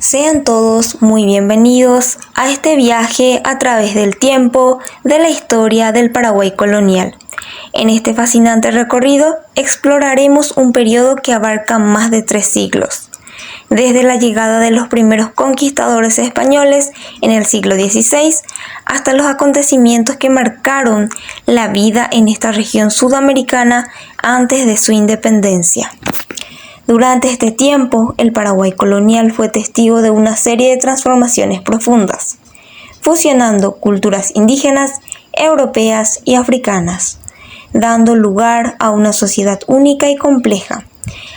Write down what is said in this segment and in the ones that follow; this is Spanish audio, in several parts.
Sean todos muy bienvenidos a este viaje a través del tiempo de la historia del Paraguay colonial. En este fascinante recorrido exploraremos un periodo que abarca más de 3 siglos, desde la llegada de los primeros conquistadores españoles en el siglo XVI hasta los acontecimientos que marcaron la vida en esta región sudamericana antes de su independencia. Durante este tiempo, el Paraguay colonial fue testigo de una serie de transformaciones profundas, fusionando culturas indígenas, europeas y africanas, dando lugar a una sociedad única y compleja.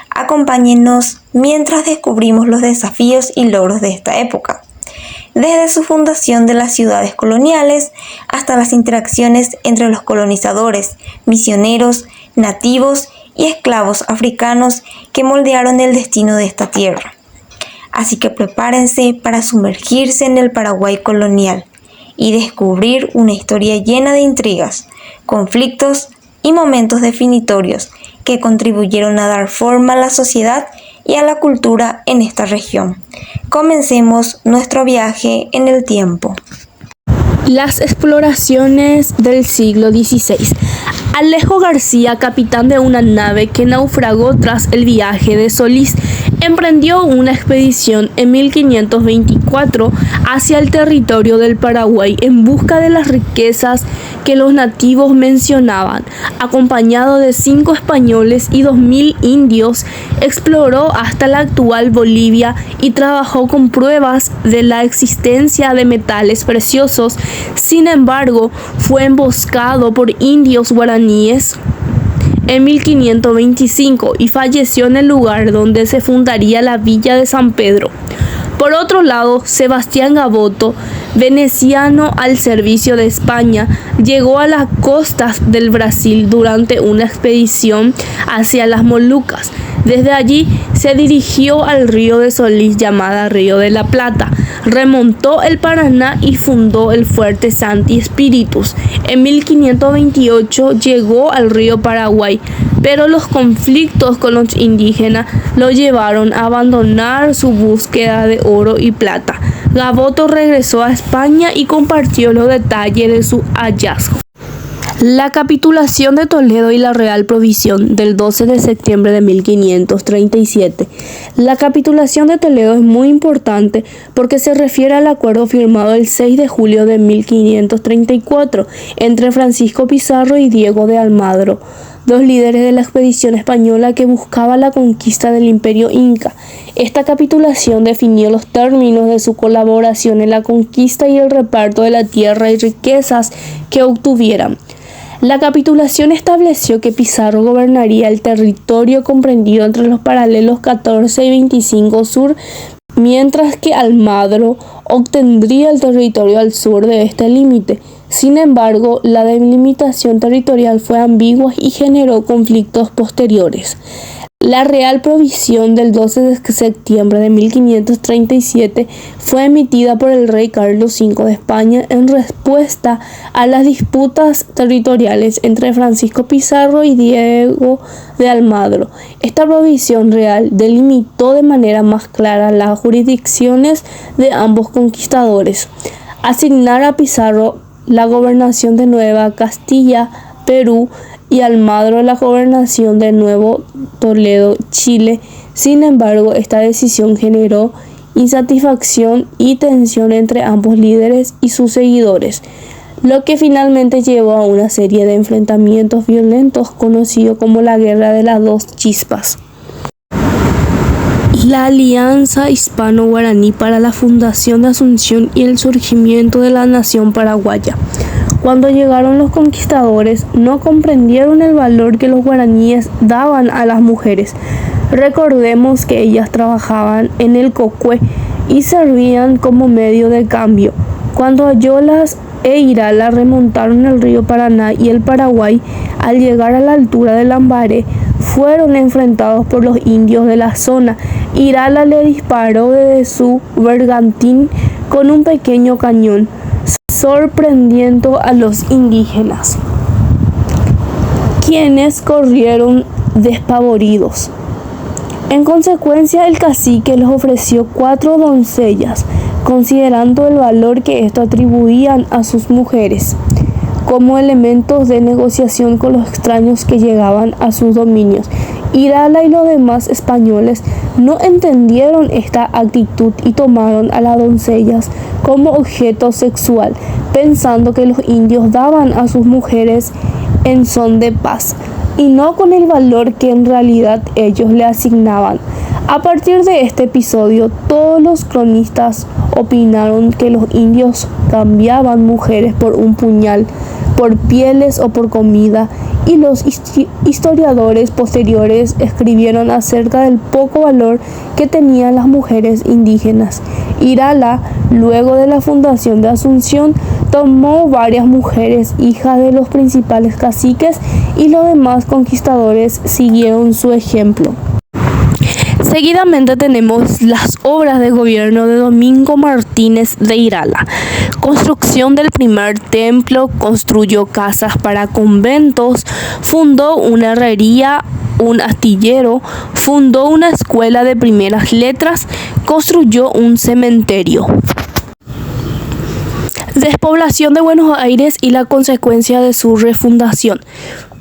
Acompáñennos mientras descubrimos los desafíos y logros de esta época, desde su fundación de las ciudades coloniales hasta las interacciones entre los colonizadores, misioneros, nativos y esclavos africanos que moldearon el destino de esta tierra. Así que prepárense para sumergirse en el Paraguay colonial y descubrir una historia llena de intrigas, conflictos y momentos definitorios que contribuyeron a dar forma a la sociedad y a la cultura en esta región. Comencemos nuestro viaje en el tiempo. Las exploraciones del siglo XVI. Alejo García, capitán de una nave que naufragó tras el viaje de Solís, emprendió una expedición en 1524 hacia el territorio del Paraguay en busca de las riquezas que los nativos mencionaban. Acompañado de 5 españoles y 2000 indios, exploró hasta la actual Bolivia y trabajó con pruebas de la existencia de metales preciosos. Sin embargo, fue emboscado por indios guaraníes en 1525 y falleció en el lugar donde se fundaría la villa de San Pedro. Por otro lado, Sebastián Gaboto, veneciano al servicio de España, llegó a las costas del Brasil durante una expedición hacia las Molucas. Desde allí se dirigió al río de Solís, llamada Río de la Plata, remontó el Paraná y fundó el fuerte Santi Espíritus. En 1528 llegó al río Paraguay, pero los conflictos con los indígenas lo llevaron a abandonar su búsqueda de oro y plata. Gaboto regresó a España y compartió los detalles de su hallazgo. La capitulación de Toledo y la Real Provisión del 12 de septiembre de 1537. La capitulación de Toledo es muy importante porque se refiere al acuerdo firmado el 6 de julio de 1534 entre Francisco Pizarro y Diego de Almagro, 2 líderes de la expedición española que buscaba la conquista del Imperio Inca. Esta capitulación definió los términos de su colaboración en la conquista y el reparto de la tierra y riquezas que obtuvieran. La capitulación estableció que Pizarro gobernaría el territorio comprendido entre los paralelos 14 y 25 sur, mientras que Almagro obtendría el territorio al sur de este límite. Sin embargo, la delimitación territorial fue ambigua y generó conflictos posteriores. La Real Provisión del 12 de septiembre de 1537 fue emitida por el rey Carlos V de España en respuesta a las disputas territoriales entre Francisco Pizarro y Diego de Almagro. Esta provisión real delimitó de manera más clara las jurisdicciones de ambos conquistadores. Asignar a Pizarro la gobernación de Nueva Castilla, Perú, y Almagro la gobernación de Nuevo Toledo, Chile. Sin embargo, esta decisión generó insatisfacción y tensión entre ambos líderes y sus seguidores, lo que finalmente llevó a una serie de enfrentamientos violentos conocido como la Guerra de las Dos Chispas. La Alianza Hispano-Guaraní para la fundación de Asunción y el surgimiento de la nación paraguaya. Cuando llegaron los conquistadores, no comprendieron el valor que los guaraníes daban a las mujeres. Recordemos que ellas trabajaban en el cocué y servían como medio de cambio. Cuando Ayolas e Irala remontaron el río Paraná y el Paraguay, al llegar a la altura de Lambaré, fueron enfrentados por los indios de la zona. Irala le disparó desde su bergantín con un pequeño cañón, sorprendiendo a los indígenas, quienes corrieron despavoridos. En consecuencia, el cacique les ofreció 4 doncellas, considerando el valor que esto atribuían a sus mujeres, como elementos de negociación con los extraños que llegaban a sus dominios. Irala y los demás españoles no entendieron esta actitud y tomaron a las doncellas como objeto sexual, pensando que los indios daban a sus mujeres en son de paz, y no con el valor que en realidad ellos le asignaban. A partir de este episodio, todos los cronistas opinaron que los indios cambiaban mujeres por un puñal, por pieles o por comida, y los historiadores posteriores escribieron acerca del poco valor que tenían las mujeres indígenas. Irala, luego de la fundación de Asunción, tomó varias mujeres, hijas de los principales caciques, y los demás conquistadores siguieron su ejemplo. Seguidamente tenemos las obras de gobierno de Domingo Martínez de Irala. Construcción del primer templo, construyó casas para conventos, fundó una herrería, un astillero, fundó una escuela de primeras letras, construyó un cementerio. Despoblación de Buenos Aires y la consecuencia de su refundación.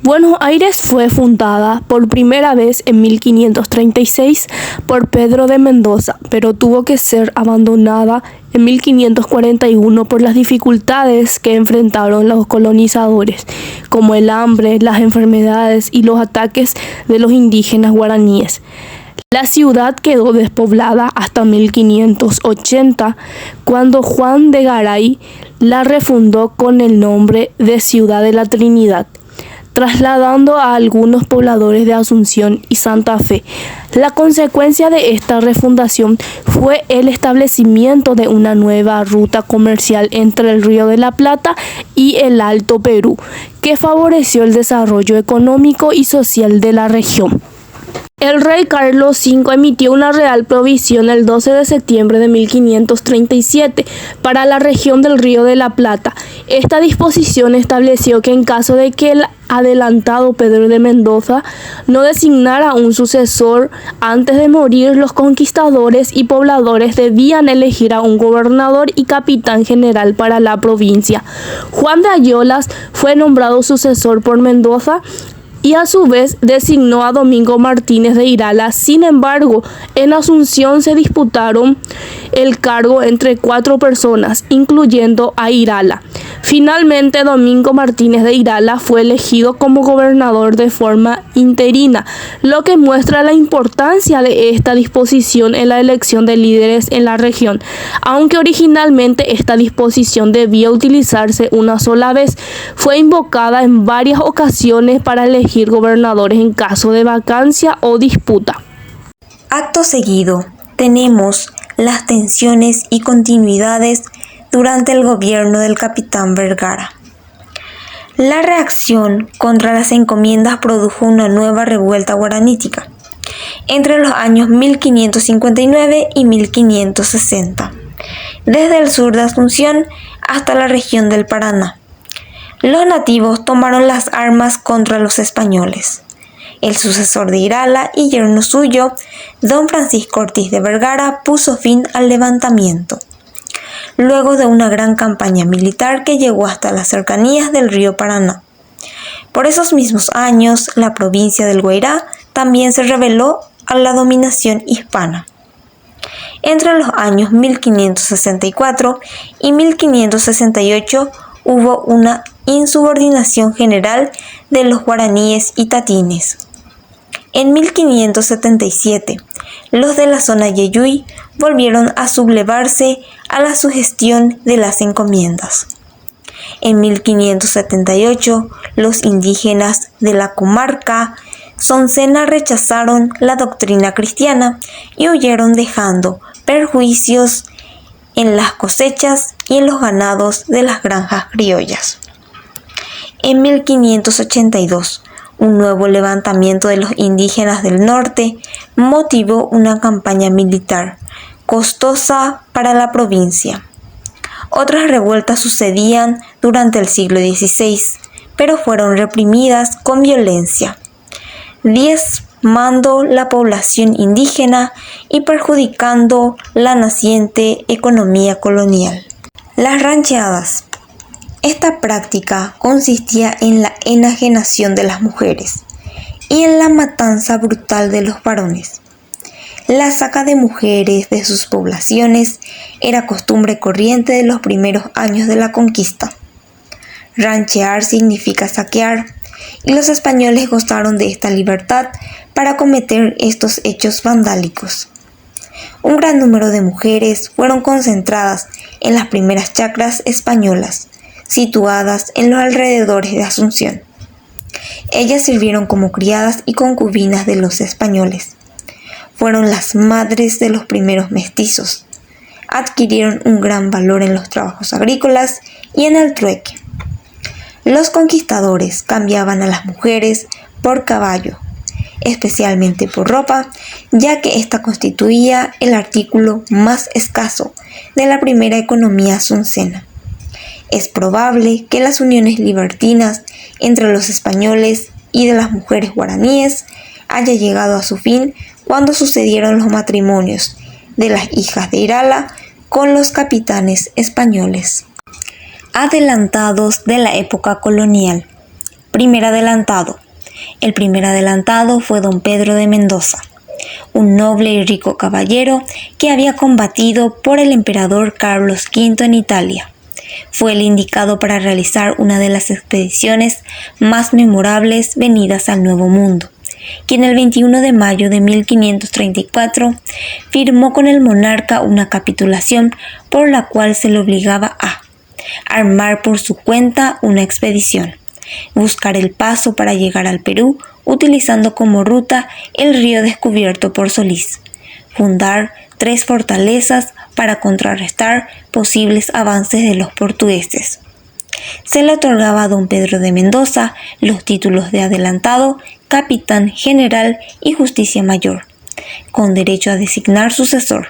Buenos Aires fue fundada por primera vez en 1536 por Pedro de Mendoza, pero tuvo que ser abandonada en 1541 por las dificultades que enfrentaron los colonizadores, como el hambre, las enfermedades y los ataques de los indígenas guaraníes. La ciudad quedó despoblada hasta 1580, cuando Juan de Garay la refundó con el nombre de Ciudad de la Trinidad, trasladando a algunos pobladores de Asunción y Santa Fe. La consecuencia de esta refundación fue el establecimiento de una nueva ruta comercial entre el Río de la Plata y el Alto Perú, que favoreció el desarrollo económico y social de la región. El rey Carlos V emitió una real provisión el 12 de septiembre de 1537 para la región del Río de la Plata. Esta disposición estableció que en caso de que el adelantado Pedro de Mendoza no designara un sucesor antes de morir, los conquistadores y pobladores debían elegir a un gobernador y capitán general para la provincia. Juan de Ayolas fue nombrado sucesor por Mendoza, y a su vez designó a Domingo Martínez de Irala. Sin embargo, en Asunción se disputaron el cargo entre 4 personas, incluyendo a Irala. Finalmente, Domingo Martínez de Irala fue elegido como gobernador de forma interina, lo que muestra la importancia de esta disposición en la elección de líderes en la región. Aunque originalmente esta disposición debía utilizarse una sola vez, fue invocada en varias ocasiones para elegir gobernadores en caso de vacancia o disputa. Acto seguido, tenemos las tensiones y continuidades durante el gobierno del capitán Vergara. La reacción contra las encomiendas produjo una nueva revuelta guaranítica entre los años 1559 y 1560, desde el sur de Asunción hasta la región del Paraná. Los nativos tomaron las armas contra los españoles. El sucesor de Irala y yerno suyo, don Francisco Ortiz de Vergara, puso fin al levantamiento, luego de una gran campaña militar que llegó hasta las cercanías del río Paraná. Por esos mismos años, la provincia del Guairá también se rebeló a la dominación hispana. Entre los años 1564 y 1568 hubo una insubordinación general de los guaraníes y tatines. En 1577, los de la zona Yeyuy volvieron a sublevarse a la sugestión de las encomiendas. En 1578, los indígenas de la comarca Soncena rechazaron la doctrina cristiana y huyeron, dejando perjuicios en las cosechas y en los ganados de las granjas criollas. En 1582, un nuevo levantamiento de los indígenas del norte motivó una campaña militar costosa para la provincia. Otras revueltas sucedían durante el siglo XVI, pero fueron reprimidas con violencia. 10 diezmando la población indígena y perjudicando la naciente economía colonial. Las rancheadas. Esta práctica consistía en la enajenación de las mujeres y en la matanza brutal de los varones. La saca de mujeres de sus poblaciones era costumbre corriente de los primeros años de la conquista. Ranchear significa saquear, y los españoles gozaron de esta libertad para cometer estos hechos vandálicos. Un gran número de mujeres fueron concentradas en las primeras chacras españolas, situadas en los alrededores de Asunción. Ellas sirvieron como criadas y concubinas de los españoles. Fueron las madres de los primeros mestizos. Adquirieron un gran valor en los trabajos agrícolas y en el trueque. Los conquistadores cambiaban a las mujeres por caballo, especialmente por ropa, ya que ésta constituía el artículo más escaso de la primera economía asuncena. Es probable que las uniones libertinas entre los españoles y de las mujeres guaraníes haya llegado a su fin cuando sucedieron los matrimonios de las hijas de Irala con los capitanes españoles. Adelantados de la época colonial. Primer adelantado. El primer adelantado fue don Pedro de Mendoza, un noble y rico caballero que había combatido por el emperador Carlos V en Italia. Fue el indicado para realizar una de las expediciones más memorables venidas al Nuevo Mundo, quien el 21 de mayo de 1534 firmó con el monarca una capitulación por la cual se le obligaba a armar por su cuenta una expedición, buscar el paso para llegar al Perú utilizando como ruta el río descubierto por Solís, fundar 3 fortalezas para contrarrestar posibles avances de los portugueses. Se le otorgaba a don Pedro de Mendoza los títulos de adelantado, capitán general y justicia mayor, con derecho a designar sucesor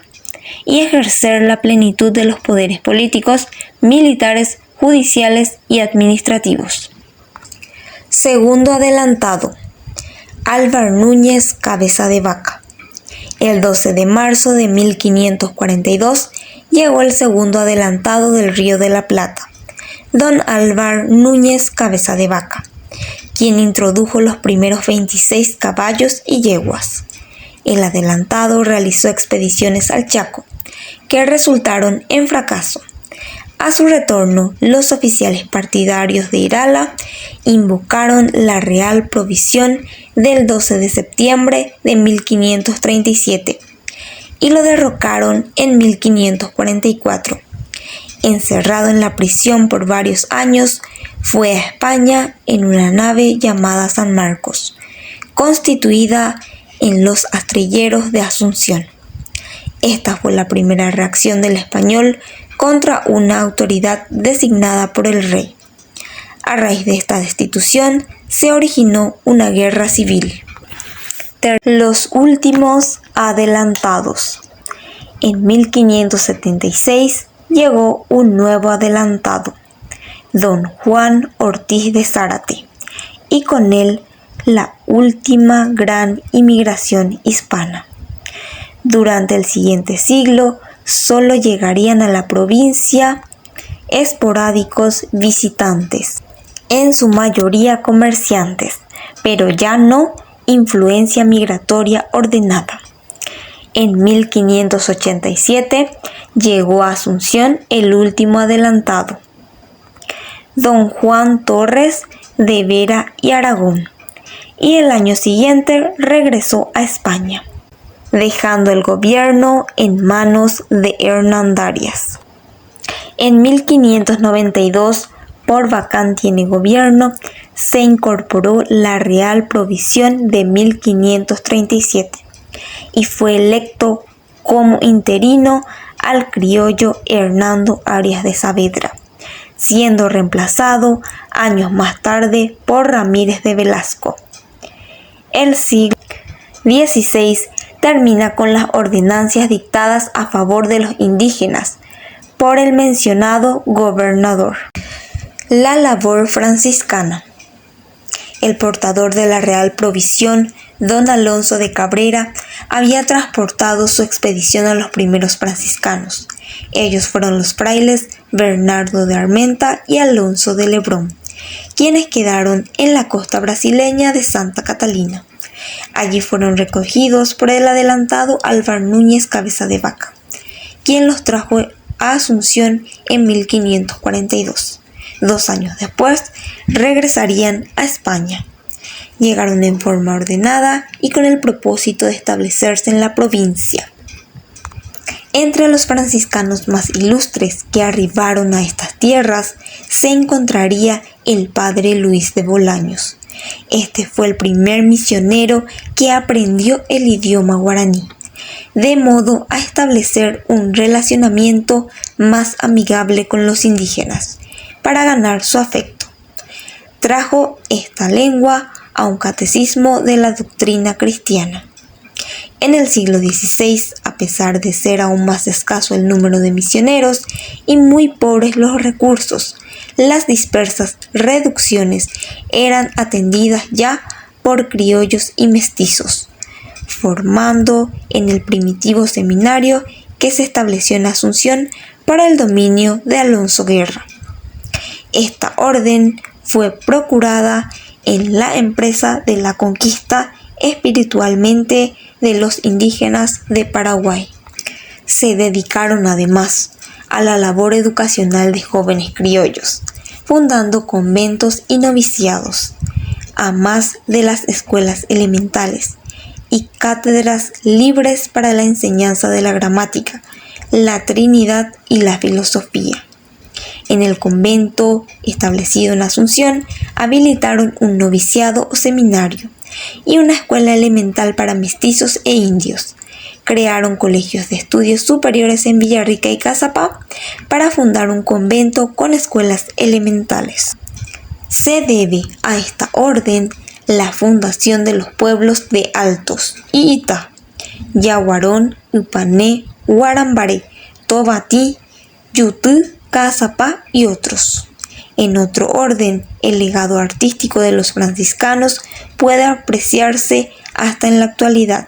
y ejercer la plenitud de los poderes políticos, militares, judiciales y administrativos. Segundo adelantado. Álvar Núñez Cabeza de Vaca. El 12 de marzo de 1542 llegó el segundo adelantado del Río de la Plata, don Álvar Núñez Cabeza de Vaca, quien introdujo los primeros 26 caballos y yeguas. El adelantado realizó expediciones al Chaco, que resultaron en fracaso. A su retorno, los oficiales partidarios de Irala invocaron la Real Provisión del 12 de septiembre de 1537 y lo derrocaron en 1544. Encerrado en la prisión por varios años, fue a España en una nave llamada San Marcos, constituida en los Astrilleros de Asunción. Esta fue la primera reacción del español contra una autoridad designada por el rey. A raíz de esta destitución se originó una guerra civil. Los últimos adelantados. En 1576 llegó un nuevo adelantado, don Juan Ortiz de Zárate, y con él la última gran inmigración hispana. Durante el siguiente siglo, solo llegarían a la provincia esporádicos visitantes, en su mayoría comerciantes, pero ya no influencia migratoria ordenada. En 1587 llegó a Asunción el último adelantado, don Juan Torres de Vera y Aragón, y el año siguiente regresó a España, dejando el gobierno en manos de Hernán Darias. En 1592, por vacancia en el gobierno, se incorporó la Real Provisión de 1537 y fue electo como interino al criollo Hernando Arias de Saavedra, siendo reemplazado años más tarde por Ramírez de Velasco. El siglo XVI termina con las ordenanzas dictadas a favor de los indígenas por el mencionado gobernador. La labor franciscana. El portador de la Real Provisión, don Alonso de Cabrera, había transportado su expedición a los primeros franciscanos. Ellos fueron los frailes Bernardo de Armenta y Alonso de Lebrón, quienes quedaron en la costa brasileña de Santa Catalina. Allí fueron recogidos por el adelantado Álvar Núñez Cabeza de Vaca, quien los trajo a Asunción en 1542. 2 años después, regresarían a España. Llegaron en forma ordenada y con el propósito de establecerse en la provincia. Entre los franciscanos más ilustres que arribaron a estas tierras se encontraría el padre Luis de Bolaños. Este fue el primer misionero que aprendió el idioma guaraní, de modo a establecer un relacionamiento más amigable con los indígenas, para ganar su afecto. Trajo esta lengua a un catecismo de la doctrina cristiana. En el siglo XVI, a pesar de ser aún más escaso el número de misioneros y muy pobres los recursos, las dispersas reducciones eran atendidas ya por criollos y mestizos, formando en el primitivo seminario que se estableció en Asunción para el dominio de Alonso Guerra. Esta orden fue procurada en la empresa de la conquista espiritualmente de los indígenas de Paraguay. Se dedicaron además a la labor educacional de jóvenes criollos, fundando conventos y noviciados, a más de las escuelas elementales y cátedras libres para la enseñanza de la gramática, la Trinidad y la filosofía. En el convento establecido en Asunción habilitaron un noviciado o seminario y una escuela elemental para mestizos e indios. Crearon colegios de estudios superiores en Villarrica y Cazapá para fundar un convento con escuelas elementales. Se debe a esta orden la fundación de los pueblos de Altos y Itá, Yaguarón, Upané, Guarambaré, Tobatí, Yutú, Cazapá y otros. En otro orden, el legado artístico de los franciscanos puede apreciarse hasta en la actualidad.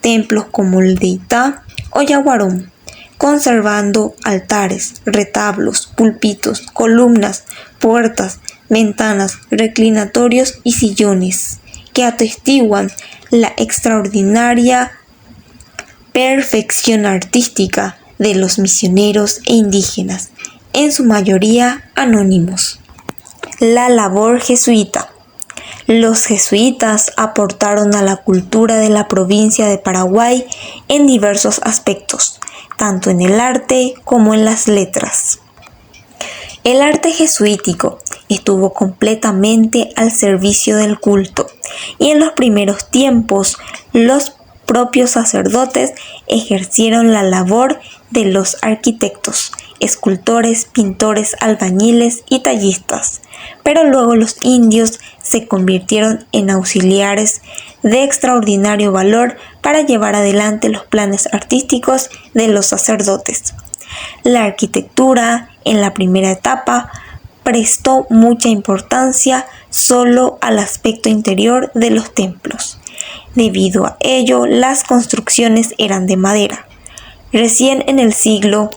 Templos como el de Itá o Yaguarón, conservando altares, retablos, púlpitos, columnas, puertas, ventanas, reclinatorios y sillones, que atestiguan la extraordinaria perfección artística de los misioneros e indígenas, en su mayoría anónimos. La labor jesuita. Los jesuitas aportaron a la cultura de la provincia de Paraguay en diversos aspectos, tanto en el arte como en las letras. El arte jesuítico estuvo completamente al servicio del culto, y en los primeros tiempos los propios sacerdotes ejercieron la labor de los arquitectos, escultores, pintores, albañiles y tallistas, pero luego los indios se convirtieron en auxiliares de extraordinario valor para llevar adelante los planes artísticos de los sacerdotes. La arquitectura, en la primera etapa, prestó mucha importancia solo al aspecto interior de los templos. Debido a ello, las construcciones eran de madera. Recién en el siglo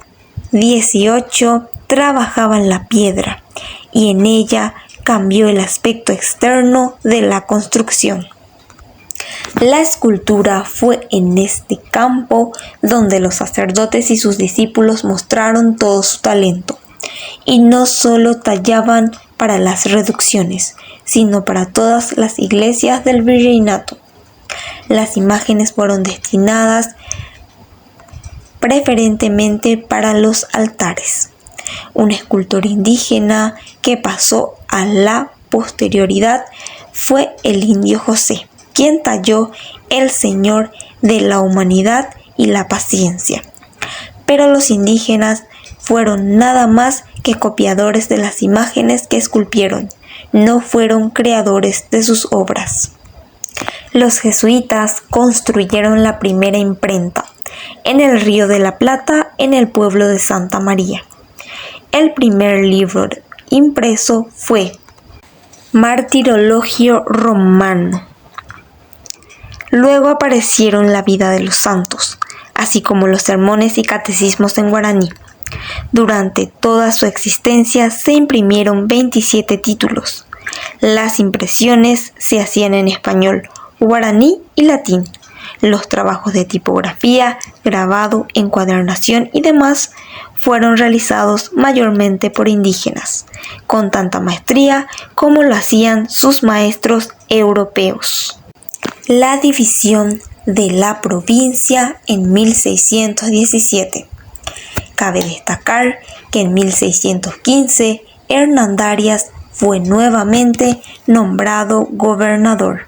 XVIII trabajaban la piedra y en ella cambió el aspecto externo de la construcción. La escultura fue en este campo donde los sacerdotes y sus discípulos mostraron todo su talento, y no solo tallaban para las reducciones, sino para todas las iglesias del virreinato. Las imágenes fueron destinadas preferentemente para los altares. Un escultor indígena que pasó a la posterioridad fue el indio José, quien talló el Señor de la humanidad y la paciencia. Pero los indígenas fueron nada más que copiadores de las imágenes que esculpieron, no fueron creadores de sus obras. Los jesuitas construyeron la primera imprenta en el Río de la Plata, en el pueblo de Santa María. El primer libro impreso fue Martirologio romano. Luego aparecieron la vida de los santos, así como los sermones y catecismos en guaraní. Durante toda su existencia se imprimieron 27 títulos. Las impresiones se hacían en español, guaraní y latín. Los trabajos de tipografía, grabado, encuadernación y demás fueron realizados mayormente por indígenas, con tanta maestría como lo hacían sus maestros europeos. La división de la provincia en 1617. Cabe destacar que en 1615 Hernandarias fue nuevamente nombrado gobernador.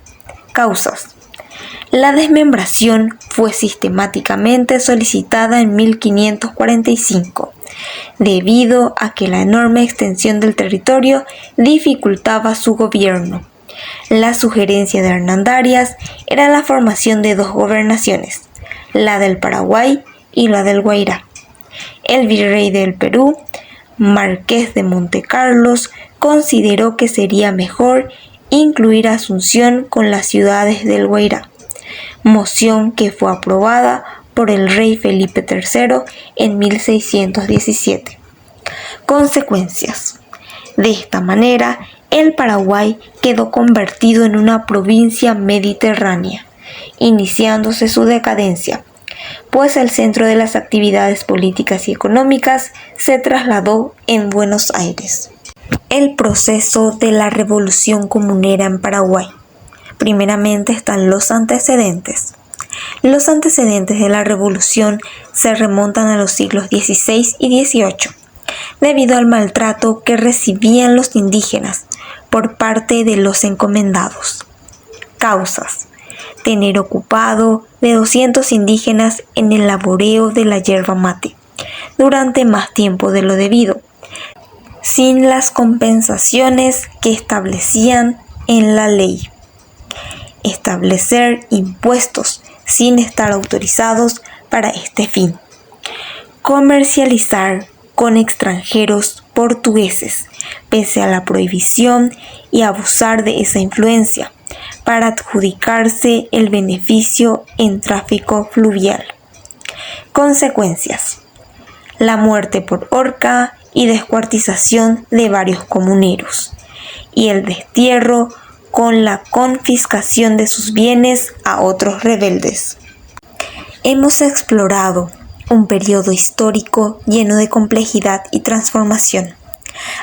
Causas. La desmembración fue sistemáticamente solicitada en 1545, debido a que la enorme extensión del territorio dificultaba su gobierno. La sugerencia de Hernandarias era la formación de 2 gobernaciones, la del Paraguay y la del Guairá. El virrey del Perú, Marqués de Montecarlos, consideró que sería mejor incluir Asunción con las ciudades del Guairá, moción que fue aprobada por el rey Felipe III en 1617. Consecuencias. De esta manera, el Paraguay quedó convertido en una provincia mediterránea, iniciándose su decadencia, pues el centro de las actividades políticas y económicas se trasladó en Buenos Aires. El proceso de la Revolución Comunera en Paraguay. Primeramente están los antecedentes. Los antecedentes de la revolución se remontan a los siglos XVI y XVIII, debido al maltrato que recibían los indígenas por parte de los encomendados. Causas. Tener ocupado de 200 indígenas en el laboreo de la yerba mate durante más tiempo de lo debido, sin las compensaciones que establecían en la ley. Establecer impuestos sin estar autorizados para este fin. Comercializar con extranjeros portugueses, pese a la prohibición, y abusar de esa influencia para adjudicarse el beneficio en tráfico fluvial. Consecuencias. La muerte por horca y descuartización de varios comuneros, y el destierro con la confiscación de sus bienes a otros rebeldes. Hemos explorado un periodo histórico lleno de complejidad y transformación,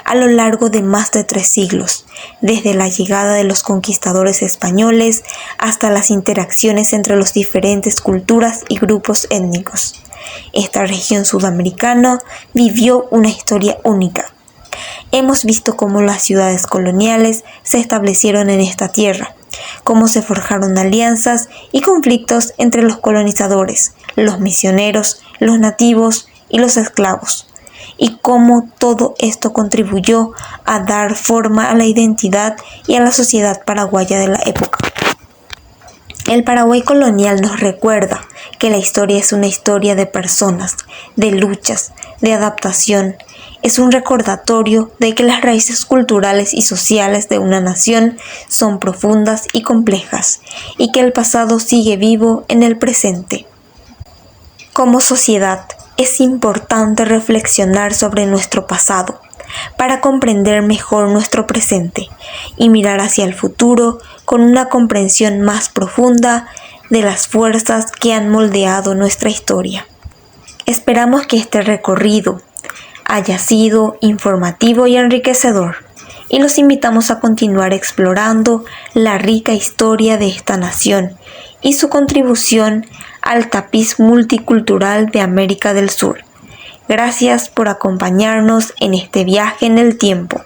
a lo largo de más de 3 siglos, desde la llegada de los conquistadores españoles hasta las interacciones entre las diferentes culturas y grupos étnicos. Esta región sudamericana vivió una historia única. Hemos visto cómo las ciudades coloniales se establecieron en esta tierra, cómo se forjaron alianzas y conflictos entre los colonizadores, los misioneros, los nativos y los esclavos, y cómo todo esto contribuyó a dar forma a la identidad y a la sociedad paraguaya de la época. El Paraguay colonial nos recuerda que la historia es una historia de personas, de luchas, de adaptación. Es un recordatorio de que las raíces culturales y sociales de una nación son profundas y complejas, y que el pasado sigue vivo en el presente. Como sociedad, es importante reflexionar sobre nuestro pasado para comprender mejor nuestro presente y mirar hacia el futuro con una comprensión más profunda de las fuerzas que han moldeado nuestra historia. Esperamos que este recorrido haya sido informativo y enriquecedor, y los invitamos a continuar explorando la rica historia de esta nación y su contribución al tapiz multicultural de América del Sur. Gracias por acompañarnos en este viaje en el tiempo.